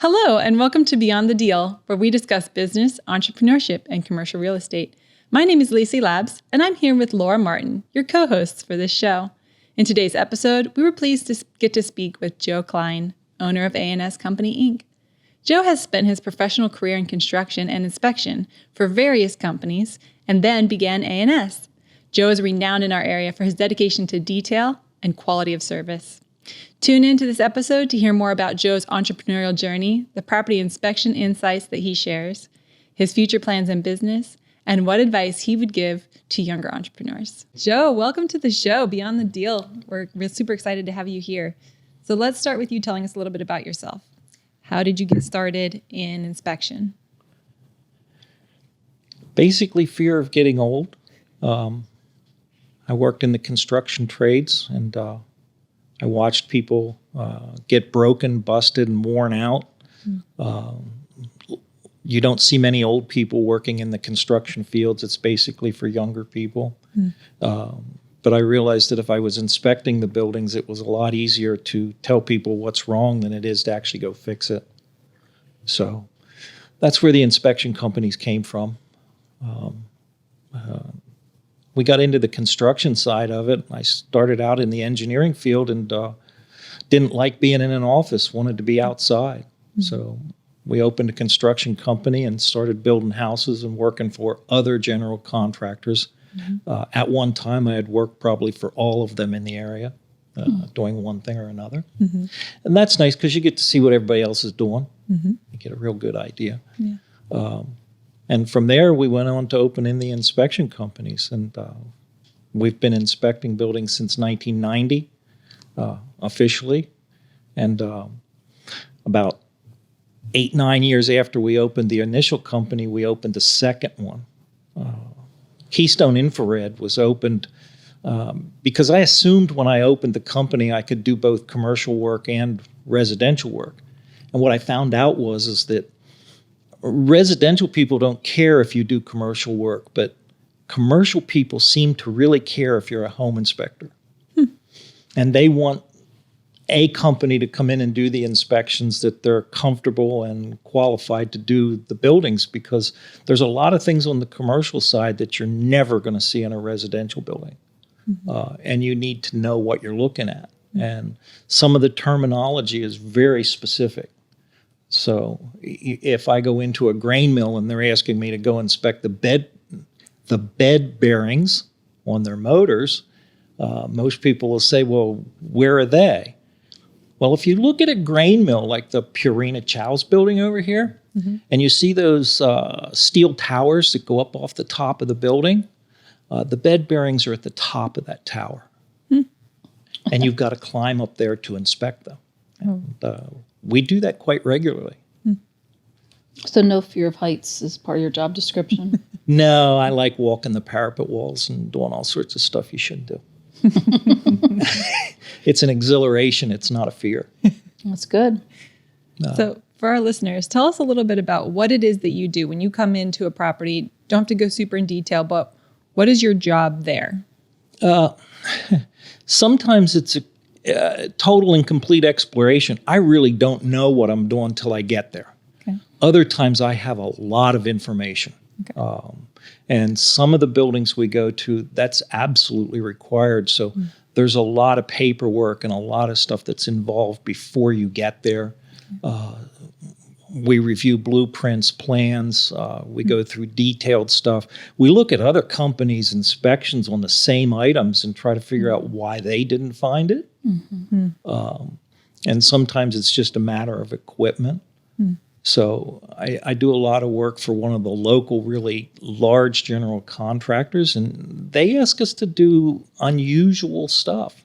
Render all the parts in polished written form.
Hello, and welcome to Beyond the Deal, where we discuss business, entrepreneurship, and commercial real estate. My name is Lacey Labs, and I'm here with Laura Martin, your co-hosts for this show. In today's episode, we were pleased to get to speak with Joe Cline, owner of A&S Company, Inc. Joe has spent his professional career in construction and inspection for various companies, and then began A&S. Joe is renowned in our area for his dedication to detail and quality of service. Tune in to this episode to hear more about Joe's entrepreneurial journey, the property inspection insights that he shares, his future plans in business, and what advice he would give to younger entrepreneurs. Joe, welcome to the show, Beyond the Deal. We're super excited to have you here. So let's start with you telling us a little bit about yourself. How did you get started in inspection? Basically, fear of getting old. I worked in the construction trades, and I watched people get broken, busted, and worn out. You don't see many old people working in the construction fields. It's basically for younger people. But I realized that if I was inspecting the buildings, it was a lot easier to tell people what's wrong than it is to actually go fix it. So that's where the inspection companies came from. We got into the construction side of it. I started out in the engineering field and didn't like being in an office, wanted to be outside. So we opened a construction company and started building houses and working for other general contractors. At one time, I had worked probably for all of them in the area, doing one thing or another. And that's nice because you get to see what everybody else is doing. You get a real good idea. And from there, we went on to open in the inspection companies. And we've been inspecting buildings since 1990, officially. And about 8-9 years after we opened the initial company, we opened a second one. Keystone Infrared was opened because I assumed when I opened the company, I could do both commercial work and residential work. And what I found out is that residential people don't care if you do commercial work, but commercial people seem to really care if you're a home inspector. And they want a company to come in and do the inspections that they're comfortable and qualified to do the buildings, because there's a lot of things on the commercial side that you're never going to see in a residential building. And you need to know what you're looking at. And some of the terminology is very specific. So if I go into a grain mill and they're asking me to go inspect the bed bearings on their motors, most people will say, well, where are they? Well, if you look at a grain mill like the Purina Chow's building over here, and you see those steel towers that go up off the top of the building, the bed bearings are at the top of that tower. And you've got to climb up there to inspect them. And, we do that quite regularly. So no fear of heights is part of your job description? No, I like walking the parapet walls and doing all sorts of stuff you shouldn't do. It's an exhilaration. It's not a fear. That's good. So for our listeners, tell us a little bit about what it is that you do when you come into a property. Don't have to go super in detail, but what is your job there? Sometimes it's a total and complete exploration. I really don't know what I'm doing till I get there. Other times I have a lot of information. And some of the buildings we go to, that's absolutely required. So there's a lot of paperwork and a lot of stuff that's involved before you get there. We review blueprints, plans. We go through detailed stuff. We look at other companies' inspections on the same items and try to figure out why they didn't find it. And sometimes it's just a matter of equipment. So I do a lot of work for one of the local, really large general contractors, and they ask us to do unusual stuff,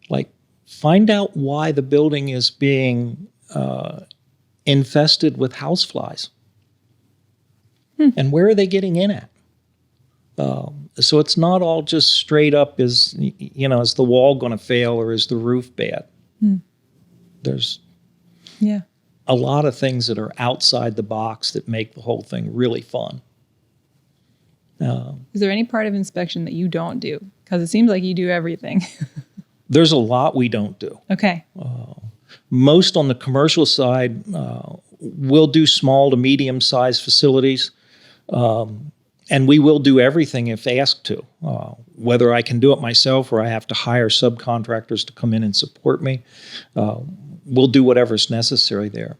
like find out why the building is being infested with houseflies. And where are they getting in at? So it's not all just straight up is the wall going to fail or is the roof bad? There's a lot of things that are outside the box that make the whole thing really fun. Is there any part of inspection that you don't do? Because it seems like you do everything. There's a lot we don't do. Okay. Most on the commercial side, we'll do small to medium-sized facilities, and we will do everything if asked to. Whether I can do it myself or I have to hire subcontractors to come in and support me, we'll do whatever's necessary there.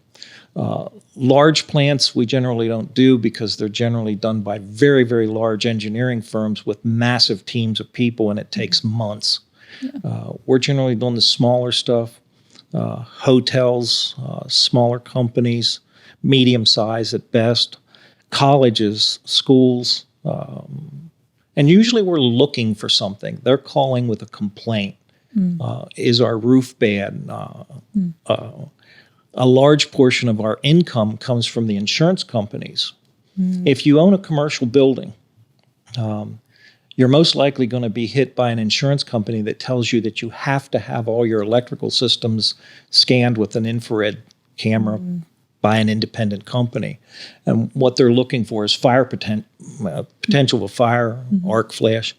Large plants we generally don't do because they're generally done by very, very large engineering firms with massive teams of people, and it takes months. Yeah. We're generally doing the smaller stuff, hotels, smaller companies, medium size at best, colleges, schools, and usually we're looking for something. They're calling with a complaint. Is our roof bad? A large portion of our income comes from the insurance companies. If you own a commercial building, you're most likely going to be hit by an insurance company that tells you that you have to have all your electrical systems scanned with an infrared camera by an independent company. And what they're looking for is fire potential of fire, arc flash.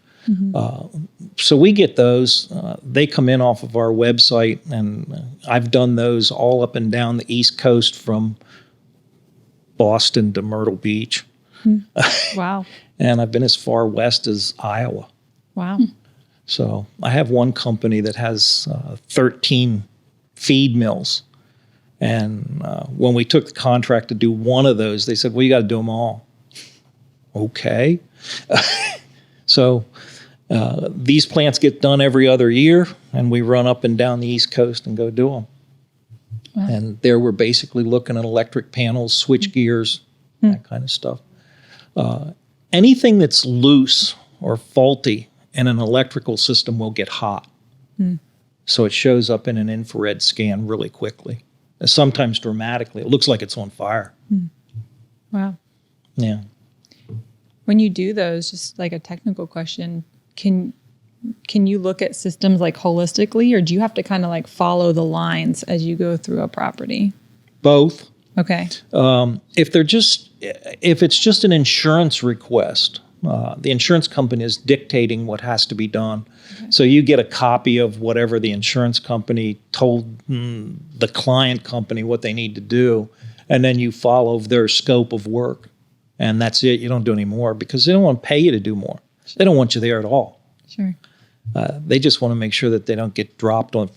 So we get those. They come in off of our website, and I've done those all up and down the East Coast from Boston to Myrtle Beach. Wow. And I've been as far west as Iowa. Wow. So I have one company that has 13 feed mills. And when we took the contract to do one of those, they said, well, you got to do them all. Okay. So these plants get done every other year, and we run up and down the East Coast and go do them. Wow. And there we're basically looking at electric panels, switch gears, that kind of stuff. Anything that's loose or faulty in an electrical system will get hot. So it shows up in an infrared scan really quickly, sometimes dramatically. It looks like it's on fire. Wow. Yeah. When you do those, just like a technical question, can you look at systems like holistically, or do you have to kind of like follow the lines as you go through a property? Both. Okay. If it's just an insurance request, the insurance company is dictating what has to be done. Okay. So you get a copy of whatever the insurance company told the client company what they need to do, and then you follow their scope of work, and that's it. You don't do any more because they don't want to pay you to do more. Sure. They don't want you there at all. Sure. They just want to make sure that they don't get dropped on,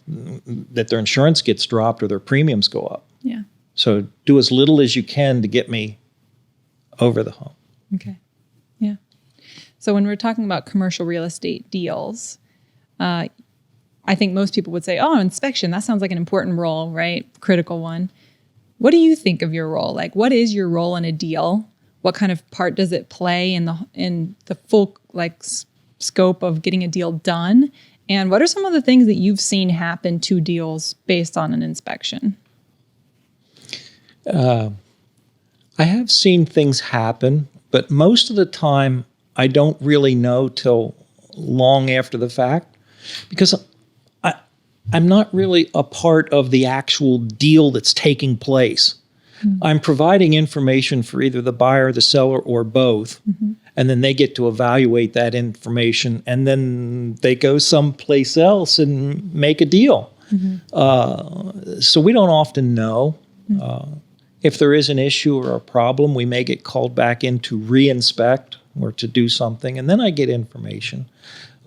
that their insurance gets dropped or their premiums go up. Yeah. So do as little as you can to get me over the hump. Okay. Yeah. So when we're talking about commercial real estate deals, I think most people would say, oh, inspection, that sounds like an important role, right? Critical one. What do you think of your role? Like, what is your role in a deal? What kind of part does it play in the full scope of getting a deal done? And what are some of the things that you've seen happen to deals based on an inspection? I have seen things happen, but most of the time I don't really know till long after the fact because I'm not really a part of the actual deal that's taking place. I'm providing information for either the buyer, the seller, or both, and then they get to evaluate that information, and then they go someplace else and make a deal. So we don't often know. If there is an issue or a problem, we may get called back in to re-inspect or to do something, and then I get information.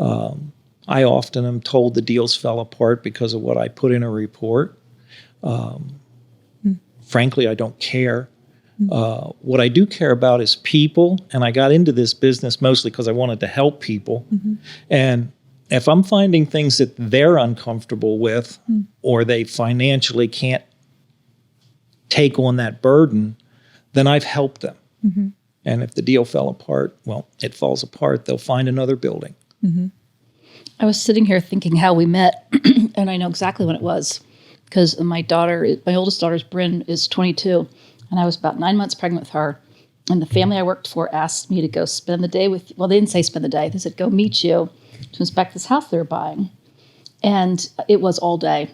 I often am told the deals fell apart because of what I put in a report. Frankly, I don't care. What I do care about is people, and I got into this business mostly because I wanted to help people. And if I'm finding things that they're uncomfortable with or they financially can't take on that burden, then I've helped them. And if the deal fell apart, well, it falls apart. They'll find another building. I was sitting here thinking how we met, and I know exactly when it was. Because my oldest daughter's Bryn is 22, and I was about 9 months pregnant with her. And the family I worked for asked me to go spend the day with, well, they didn't say spend the day. They said, go meet you to inspect this house they were buying. And it was all day.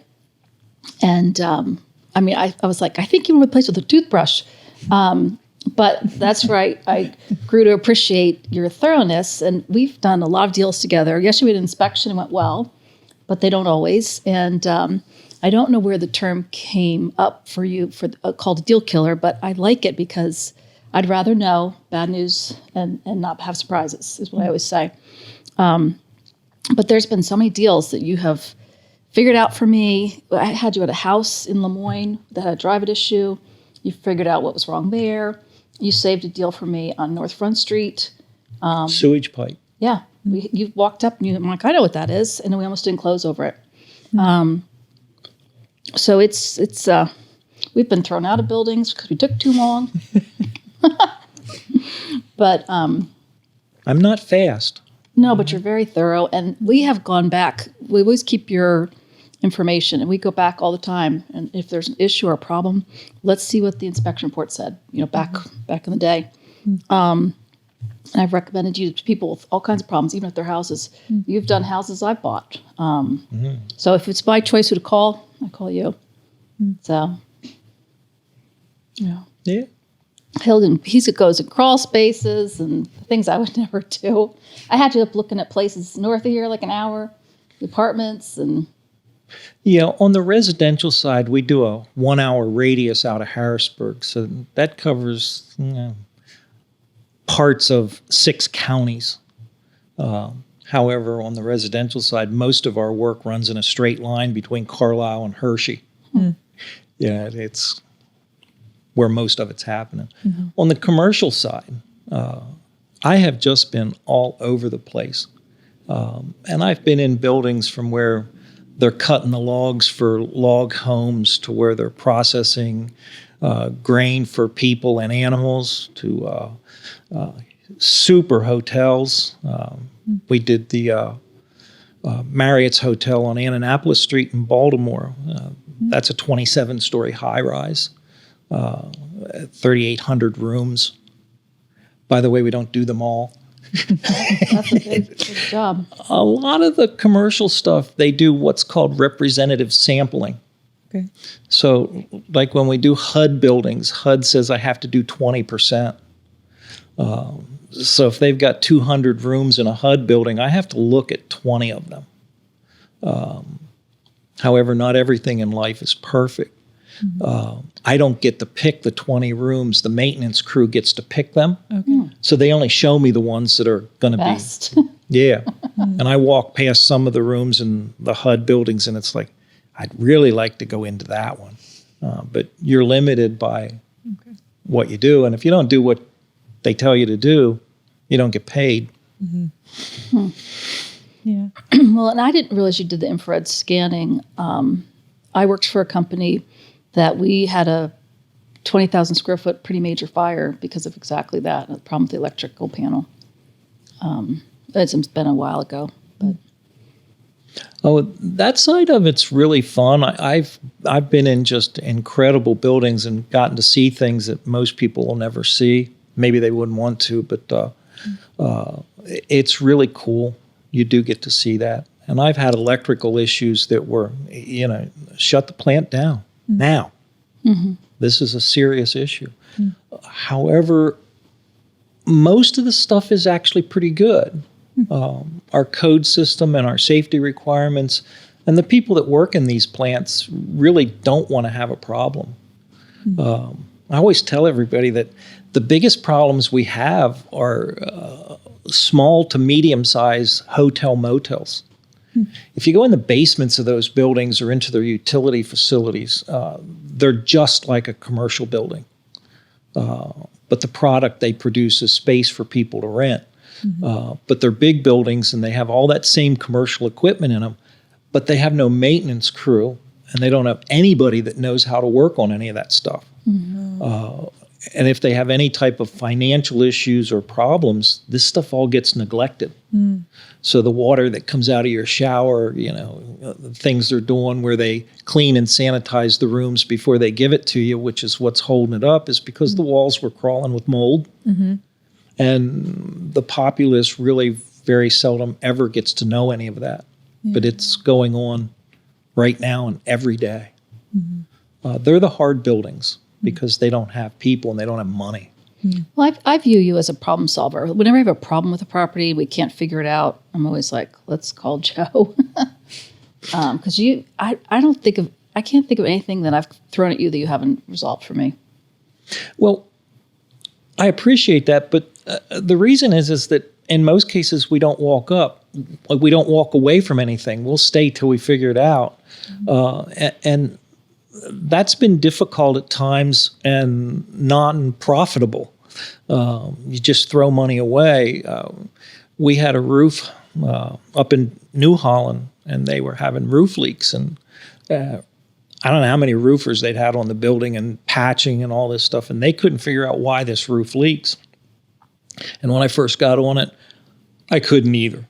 And I was like, I think you want to replace with a toothbrush. But that's where I grew to appreciate your thoroughness. And we've done a lot of deals together. Yesterday we had an inspection and went well, but they don't always. And I don't know where the term came up for you for called a deal killer, but I like it because I'd rather know bad news and not have surprises, is what I always say. But there's been so many deals that you have figured out for me. I had you at a house in Lemoyne that had a drive-it issue. You figured out what was wrong there. You saved a deal for me on North Front Street. Sewage pipe. Yeah. You walked up and I'm like, I know what that is. And then we almost didn't close over it. So it's we've been thrown out of buildings because we took too long. But I'm not fast. no, but you're very thorough. And we have gone back. We always keep your information and we go back all the time. And if there's an issue or a problem, let's see what the inspection report said, back in the day. And I've recommended you to people with all kinds of problems, even at their houses. You've done houses I've bought. So if it's my choice who to call, I call you. So, Yeah. he goes in crawl spaces and things I would never do. I had you up looking at places north of here, like an hour, apartments and. Yeah, on the residential side, we do a 1 hour radius out of Harrisburg. So that covers parts of 6 counties. However, on the residential side, most of our work runs in a straight line between Carlisle and Hershey. Yeah, it's where most of it's happening. On the commercial side, I have just been all over the place. And I've been in buildings from where they're cutting the logs for log homes to where they're processing grain for people and animals to super hotels. We did the Marriott's Hotel on Annapolis Street in Baltimore. That's a 27-story high-rise, 3,800 rooms. By the way, we don't do them all. That's a big job. A lot of the commercial stuff, they do what's called representative sampling. Okay. So like when we do HUD buildings, HUD says I have to do 20%. So if they've got 200 rooms in a HUD building, I have to look at 20 of them. However, not everything in life is perfect. I don't get to pick the 20 rooms. The maintenance crew gets to pick them. Okay. So they only show me the ones that are going to be. Best. Yeah. And I walk past some of the rooms in the HUD buildings, and it's like, I'd really like to go into that one. But you're limited by what you do. And if you don't do what they tell you to do, you don't get paid. Yeah. Well, and I didn't realize you did the infrared scanning. I worked for a company that we had a 20,000 square foot pretty major fire because of exactly that, a problem with the electrical panel. It's been a while ago. But Oh, that side of it's really fun. I've been in just incredible buildings and gotten to see things that most people will never see. Maybe they wouldn't want to, but it's really cool. You do get to see that. And I've had electrical issues that were, shut the plant down now. This is a serious issue. However, most of the stuff is actually pretty good. Our code system and our safety requirements and the people that work in these plants really don't want to have a problem. I always tell everybody that the biggest problems we have are small to medium-sized hotel motels. If you go in the basements of those buildings or into their utility facilities, they're just like a commercial building. But the product they produce is space for people to rent. But they're big buildings and they have all that same commercial equipment in them, but they have no maintenance crew and they don't have anybody that knows how to work on any of that stuff. And if they have any type of financial issues or problems, this stuff all gets neglected. So the water that comes out of your shower, the things they're doing where they clean and sanitize the rooms before they give it to you, which is what's holding it up, is because the walls were crawling with mold. And the populace really very seldom ever gets to know any of that. But it's going on right now and every day. They're the hard buildings because they don't have people and they don't have money. Well, I view you as a problem solver. Whenever I have a problem with a property, we can't figure it out, I'm always like, let's call Joe. Because I don't think of I can't think of anything that I've thrown at you that you haven't resolved for me. Well, I appreciate that, but the reason is that in most cases we don't walk away from anything. We'll stay till we figure it out, and that's been difficult at times and non-profitable. You just throw money away. We had a roof up in New Holland, and they were having roof leaks, and I don't know how many roofers they'd had on the building and patching and all this stuff, and they couldn't figure out why this roof leaks. And when I first got on it, I couldn't either.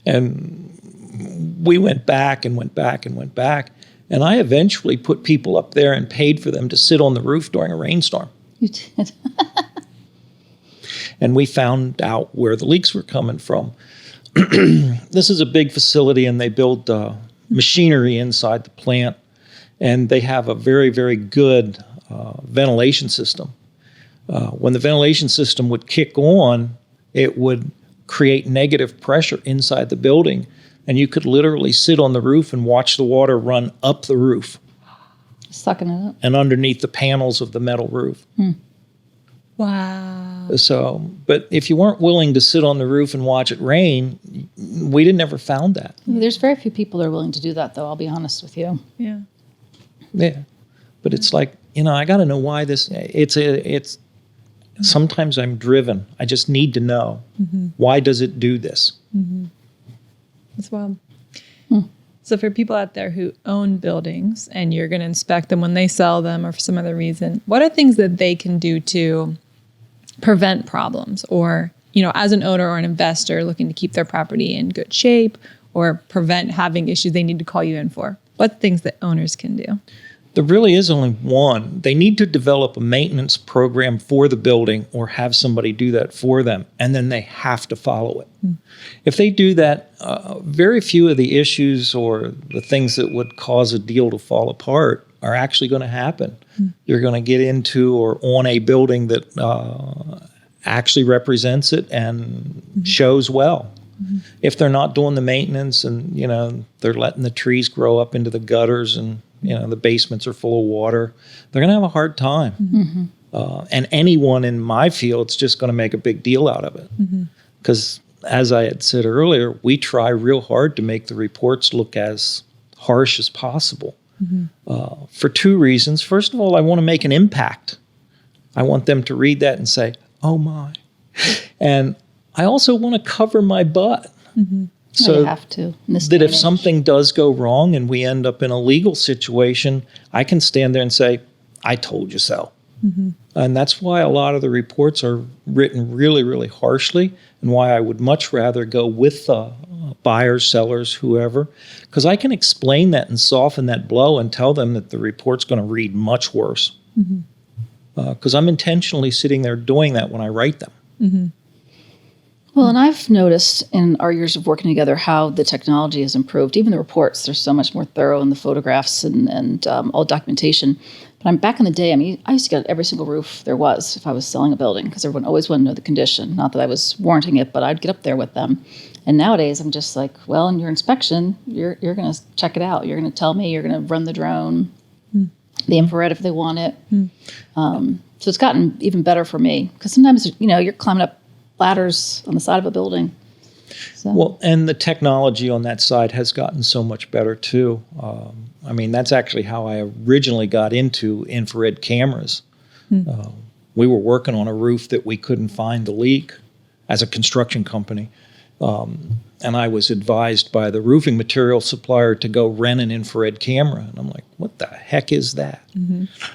And we went back and went back and went back, and I eventually put people up there and paid for them to sit on the roof during a rainstorm. You did. And we found out where the leaks were coming from. This is a big facility, and they build machinery inside the plant, and they have a very, very good ventilation system. When the ventilation system would kick on, it would create negative pressure inside the building, and you could literally sit on the roof and watch the water run up the roof. Sucking it up. And underneath the panels of the metal roof. Wow. So, but if you weren't willing to sit on the roof and watch it rain, we never found that. There's very few people that are willing to do that, though, I'll be honest with you. Yeah. Yeah. But it's like, I got to know why this, it's, sometimes I'm driven. I just need to know, why does it do this? That's wild. So for people out there who own buildings and you're going to inspect them when they sell them or for some other reason, what are things that they can do to prevent problems, or, as an owner or an investor looking to keep their property in good shape or prevent having issues they need to call you in for? What things that owners can do? There really is only one. They need to develop a maintenance program for the building or have somebody do that for them, and then they have to follow it. If they do that, very few of the issues or the things that would cause a deal to fall apart are actually going to happen. You're going to get into or on a building that actually represents it and shows well. If they're not doing the maintenance and, they're letting the trees grow up into the gutters and, the basements are full of water, they're going to have a hard time. And anyone in my field's just going to make a big deal out of it. Because as I had said earlier, we try real hard to make the reports look as harsh as possible. For two reasons. First of all, I want to make an impact. I want them to read that and say, oh my. And I also want to cover my butt. So you have to. That if something does go wrong and we end up in a legal situation, I can stand there and say, I told you so. And that's why a lot of the reports are written really, really harshly, and why I would much rather go with the buyers, sellers, whoever, because I can explain that and soften that blow and tell them that the report's going to read much worse. Because I'm intentionally sitting there doing that when I write them. Well, and I've noticed in our years of working together how the technology has improved. Even the reports, they're so much more thorough in the photographs and all documentation. But I'm back in the day, I used to get every single roof there was if I was selling a building, because everyone always wanted to know the condition. Not that I was warranting it, but I'd get up there with them. And nowadays, I'm just like, well, in your inspection, you're going to check it out. You're going to tell me, you're going to run the drone, the infrared if they want it. So it's gotten even better for me, because sometimes, you're climbing up ladders on the side of a building. So. Well, and the technology on that side has gotten so much better too. That's actually how I originally got into infrared cameras. We were working on a roof that we couldn't find the leak as a construction company. And I was advised by the roofing material supplier to go rent an infrared camera. And I'm like, what the heck is that?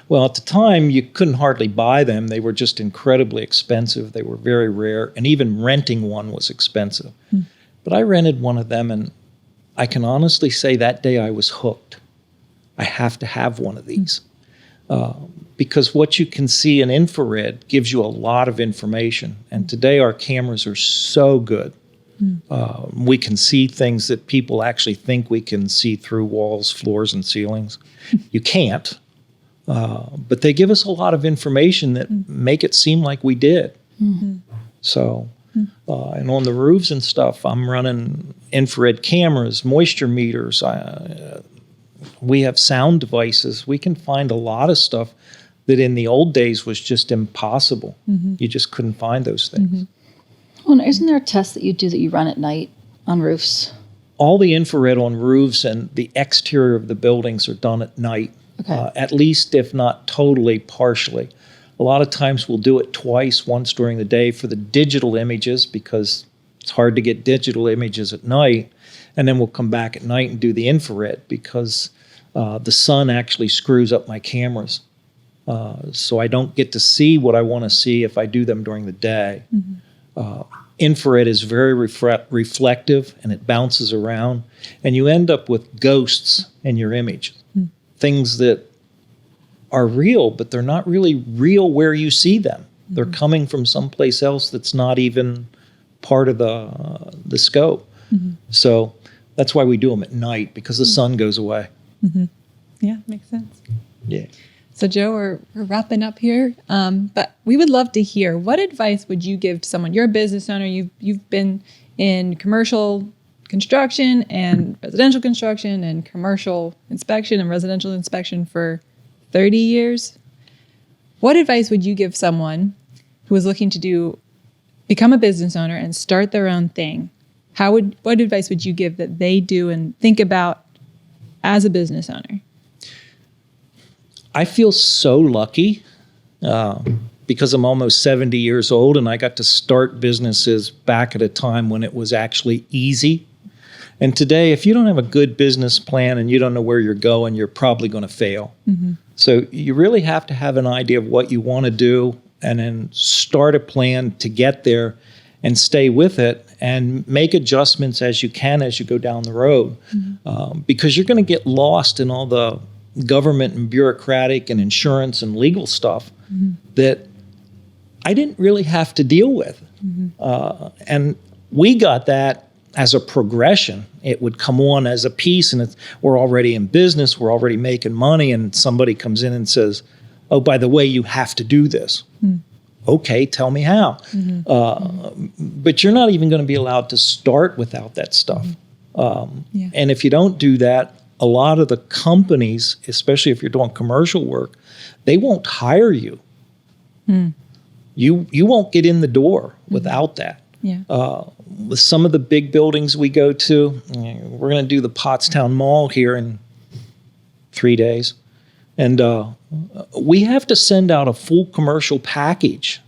Well, at the time, you couldn't hardly buy them. They were just incredibly expensive. They were very rare. And even renting one was expensive. But I rented one of them, and I can honestly say that day I was hooked. I have to have one of these. Because what you can see in infrared gives you a lot of information. And today our cameras are so good. We can see things that people actually think we can see through walls, floors, and ceilings. You can't. But they give us a lot of information that make it seem like we did. So, and on the roofs and stuff, I'm running infrared cameras, moisture meters, We have sound devices. We can find a lot of stuff that in the old days was just impossible. You just couldn't find those things. Well, isn't there a test that you do that you run at night on roofs? All the infrared on roofs and the exterior of the buildings are done at night, Okay. at least if not totally, partially. A lot of times we'll do it twice, once during the day for the digital images because it's hard to get digital images at night, and then we'll come back at night and do the infrared because the sun actually screws up my cameras. So I don't get to see what I want to see if I do them during the day. Infrared is very reflective, and it bounces around, and you end up with ghosts in your image, things that are real, but they're not really real where you see them. They're coming from someplace else that's not even part of the scope. So that's why we do them at night, because the sun goes away. Yeah, makes sense. Yeah. So, Joe, we're wrapping up here, but we would love to hear, what advice would you give to someone? You're a business owner. You've been in commercial construction and residential construction and commercial inspection and residential inspection for 30 years. What advice would you give someone who is looking to become a business owner and start their own thing? What advice would you give that they do and think about as a business owner? I feel so lucky because I'm almost 70 years old and I got to start businesses back at a time when it was actually easy. And today, if you don't have a good business plan and you don't know where you're going, you're probably going to fail. So you really have to have an idea of what you want to do and then start a plan to get there and stay with it and make adjustments as you can as you go down the road. Because you're going to get lost in all the government and bureaucratic and insurance and legal stuff that I didn't really have to deal with. And we got that as a progression. It would come on as a piece, and we're already in business, we're already making money, and somebody comes in and says, oh, by the way, you have to do this. Okay, tell me how. But you're not even going to be allowed to start without that stuff. And if you don't do that, a lot of the companies, especially if you're doing commercial work, they won't hire you. You won't get in the door without that. With some of the big buildings we go to, we're going to do the Pottstown Mall here in 3 days. And we have to send out a full commercial package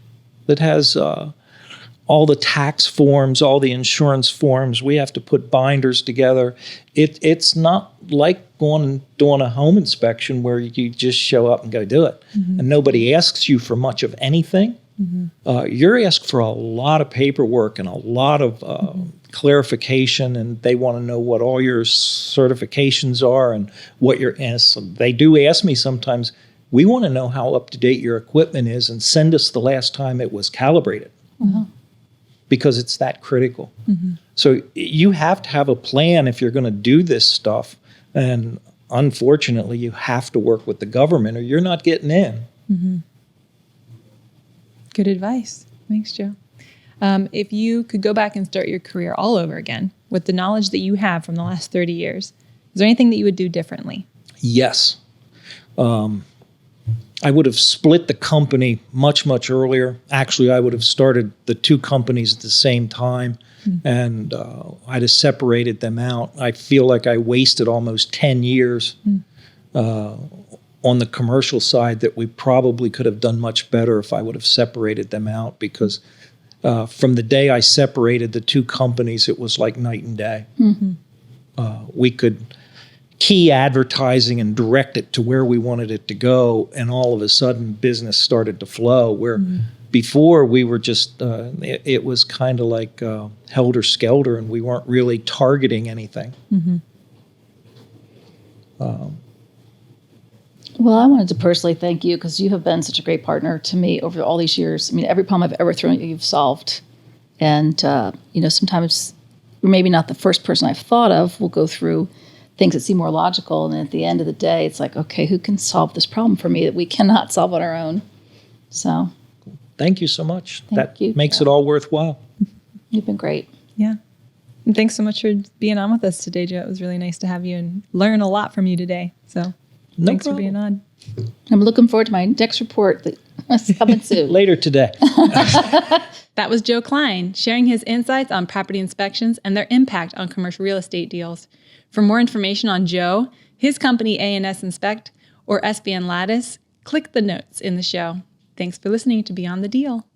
that has all the tax forms, all the insurance forms. We have to put binders together. It's not like going and doing a home inspection where you just show up and go do it. And nobody asks you for much of anything. You're asked for a lot of paperwork and a lot of clarification, and they want to know what all your certifications are and what your. And so they do ask me sometimes, we want to know how up to date your equipment is and send us the last time it was calibrated. Because it's that critical. So you have to have a plan if you're going to do this stuff. And unfortunately, you have to work with the government or you're not getting in. Good advice. Thanks, Joe. If you could go back and start your career all over again with the knowledge that you have from the last 30 years, is there anything that you would do differently? Yes. I would have split the company much, much earlier. Actually, I would have started the two companies at the same time, and I'd have separated them out. I feel like I wasted almost 10 years on the commercial side that we probably could have done much better if I would have separated them out, because from the day I separated the two companies, it was like night and day. We could key advertising and direct it to where we wanted it to go, and all of a sudden business started to flow, where before we were just it was kind of like helter skelter, and we weren't really targeting anything. Well, I wanted to personally thank you because you have been such a great partner to me over all these years. I mean, every problem I've ever thrown at you, you've solved. And, sometimes you're maybe not the first person I've thought of. We'll go through things that seem more logical. And then at the end of the day, it's like, okay, who can solve this problem for me that we cannot solve on our own? So. Thank you so much. Thank you. Makes it all worthwhile. You've been great. Yeah. And thanks so much for being on with us today, Joe. It was really nice to have you and learn a lot from you today. So thanks for being on. I'm looking forward to my next report that's coming soon. Later today. That was Joe Cline sharing his insights on property inspections and their impact on commercial real estate deals. For more information on Joe, his company A&S Inspect, or SBN Lattice, click the notes in the show. Thanks for listening to Beyond the Deal.